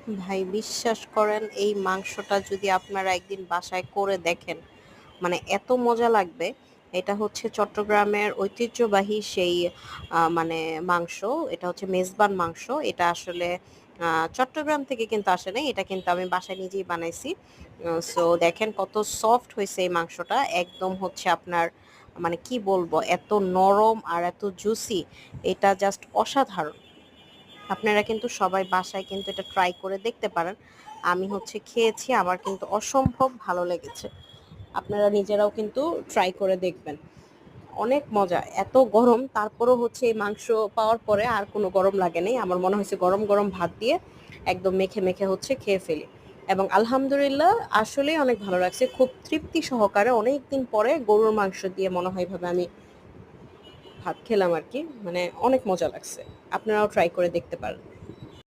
ভাই বিশ্বাস করেন এই মাংসটা যদি আপনারা একদিন বাসায় করে দেখেন মানে এত মজা লাগবে। এটা হচ্ছে চট্টগ্রামের ঐতিহ্যবাহী সেই মানে মাংস। এটা হচ্ছে মেজবান মাংস। এটা আসলে চট্টগ্রাম থেকে কিন্তু আসে নাই, এটা কিন্তু আমি বাসায় নিজেই বানাইছি। সো দেখেন কত সফট হয়েছে এই মাংসটা, একদম হচ্ছে আপনার মানে কি বলবো, এত নরম আর এত জুসি, এটা জাস্ট অসাধারণ। আপনারা কিন্তু সবাই বাসায় কিন্তু এটা ট্রাই করে দেখতে পারেন। আমি হচ্ছে খেয়েছি, আমার কিন্তু অসম্ভব ভালো লেগেছে। আপনারা নিজেরাও কিন্তু ট্রাই করে দেখবেন, অনেক মজা। এত গরম তারপরও হচ্ছে এই মাংস পাওয়ার পরে আর কোনো গরম লাগে নাই, আমার মনে হয়েছে গরম গরম ভাত দিয়ে একদম মেখে মেখে হচ্ছে খেয়ে ফেলি। এবং আলহামদুলিল্লাহ আসলেই অনেক ভালো লাগছে, খুব তৃপ্তি সহকারে অনেক দিন পরে গরুর মাংস দিয়ে মনে হয় ভাবে আমি ভাত খেলাম আর কি, মানে অনেক মজা লাগছে। আপনারাও ট্রাই করে দেখতে পারেন।